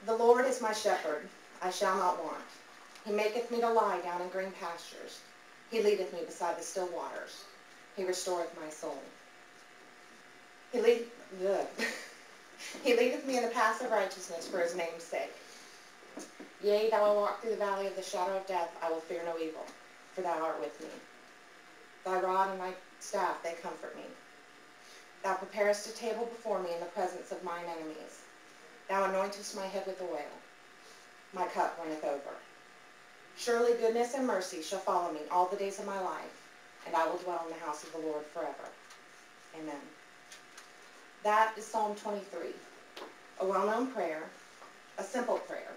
The Lord is my shepherd, I shall not want. He maketh me to lie down in green pastures. He leadeth me beside the still waters. He restoreth my soul. He leadeth me in the paths of righteousness for his name's sake. Yea, though I walk through the valley of the shadow of death, I will fear no evil, for thou art with me. Thy rod and thy staff, they comfort me. Thou preparest a table before me in the presence of mine enemies. Thou anointest my head with oil. My cup runneth over. Surely goodness and mercy shall follow me all the days of my life, and I will dwell in the house of the Lord forever. Amen. That is Psalm 23, a well-known prayer, a simple prayer,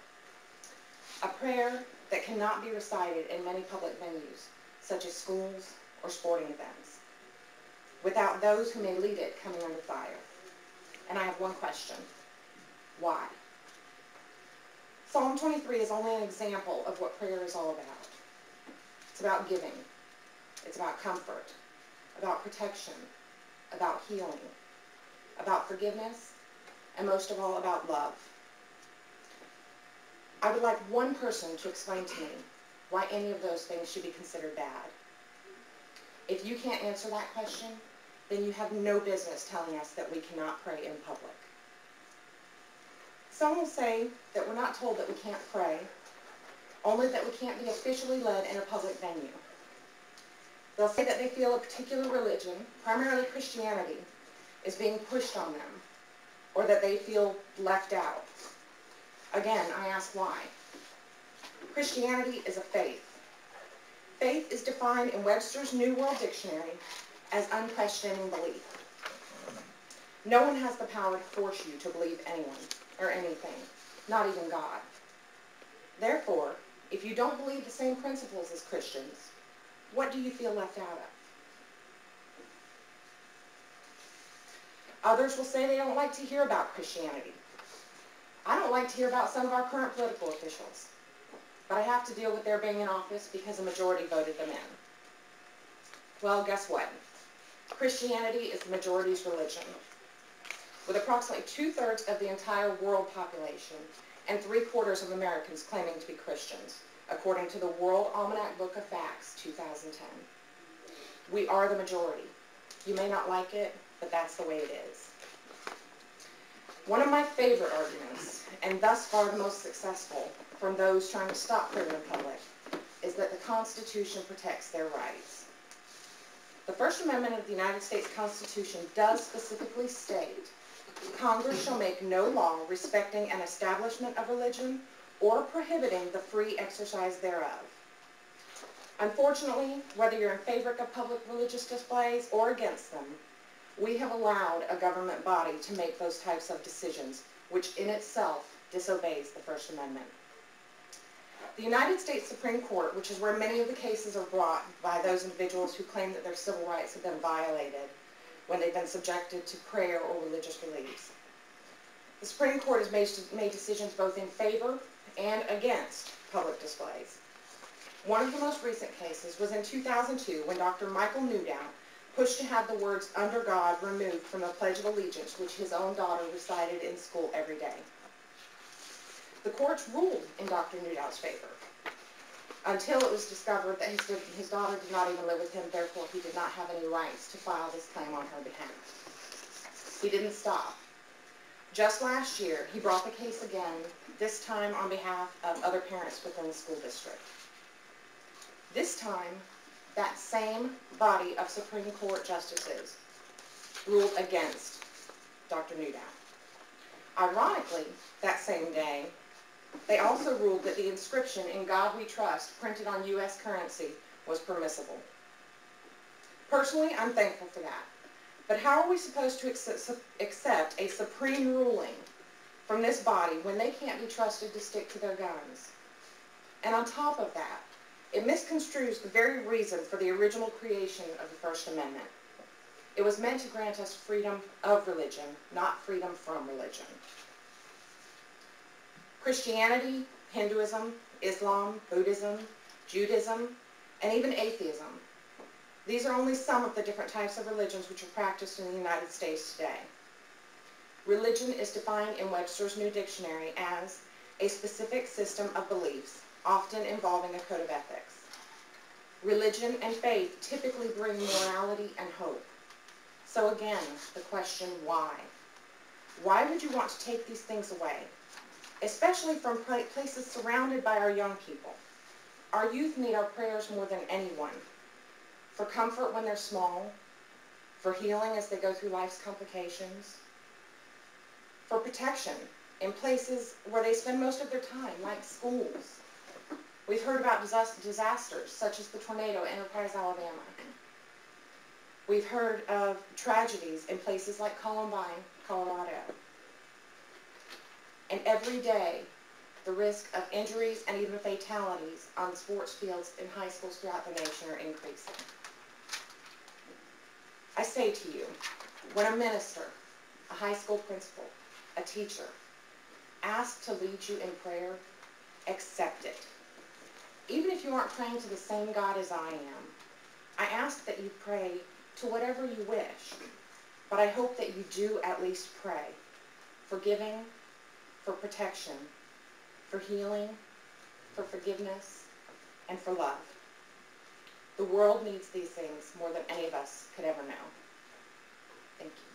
a prayer that cannot be recited in many public venues, such as schools or sporting events, without those who may lead it coming under fire. And I have one question. Why? Psalm 23 is only an example of what prayer is all about. It's about giving. It's about comfort, about protection, about healing, about forgiveness, and most of all, about love. I would like one person to explain to me why any of those things should be considered bad. If you can't answer that question, then you have no business telling us that we cannot pray in public. Some will say that we're not told that we can't pray, only that we can't be officially led in a public venue. They'll say that they feel a particular religion, primarily Christianity, is being pushed on them, or that they feel left out. Again, I ask why. Christianity is a faith. Faith is defined in Webster's New World Dictionary as unquestioning belief. No one has the power to force you to believe anyone or anything, not even God. Therefore, if you don't believe the same principles as Christians, what do you feel left out of? Others will say they don't like to hear about Christianity. I don't like to hear about some of our current political officials, but I have to deal with their being in office because a majority voted them in. Well, guess what? Christianity is the majority's religion, with approximately 2/3 of the entire world population and 3/4 of Americans claiming to be Christians, according to the World Almanac Book of Facts, 2010. We are the majority. You may not like it, but that's the way it is. One of my favorite arguments, and thus far the most successful from those trying to stop prayer in public, is that the Constitution protects their rights. The First Amendment of the United States Constitution does specifically state, Congress shall make no law respecting an establishment of religion or prohibiting the free exercise thereof. Unfortunately, whether you're in favor of public religious displays or against them, we have allowed a government body to make those types of decisions, which in itself disobeys the First Amendment. The United States Supreme Court, which is where many of the cases are brought by those individuals who claim that their civil rights have been violated when they've been subjected to prayer or religious beliefs. The Supreme Court has made decisions both in favor and against public displays. One of the most recent cases was in 2002 when Dr. Michael Newdow pushed to have the words "under God" removed from the Pledge of Allegiance, which his own daughter recited in school every day. The courts ruled in Dr. Newdow's favor, until it was discovered that his daughter did not even live with him, therefore he did not have any rights to file this claim on her behalf. He didn't stop. Just last year, he brought the case again, this time on behalf of other parents within the school district. This time, that same body of Supreme Court justices ruled against Dr. Newdow. Ironically, that same day, they also ruled that the inscription "In God We Trust" printed on U.S. currency was permissible. Personally, I'm thankful for that. But how are we supposed to accept a supreme ruling from this body when they can't be trusted to stick to their guns? And on top of that, it misconstrues the very reason for the original creation of the First Amendment. It was meant to grant us freedom of religion, not freedom from religion. Christianity, Hinduism, Islam, Buddhism, Judaism, and even atheism. These are only some of the different types of religions which are practiced in the United States today. Religion is defined in Webster's New Dictionary as a specific system of beliefs, often involving a code of ethics. Religion and faith typically bring morality and hope. So again, the question, why? Why would you want to take these things away, especially from places surrounded by our young people? Our youth need our prayers more than anyone, for comfort when they're small, for healing as they go through life's complications, for protection in places where they spend most of their time, like schools. We've heard about disasters such as the tornado in Enterprise, Alabama. We've heard of tragedies in places like Columbine, Colorado. And every day, the risk of injuries and even fatalities on sports fields in high schools throughout the nation are increasing. I say to you, when a minister, a high school principal, a teacher, asks to lead you in prayer, accept it. Even if you aren't praying to the same God as I am, I ask that you pray to whatever you wish, but I hope that you do at least pray for giving, for protection, for healing, for forgiveness, and for love. The world needs these things more than any of us could ever know. Thank you.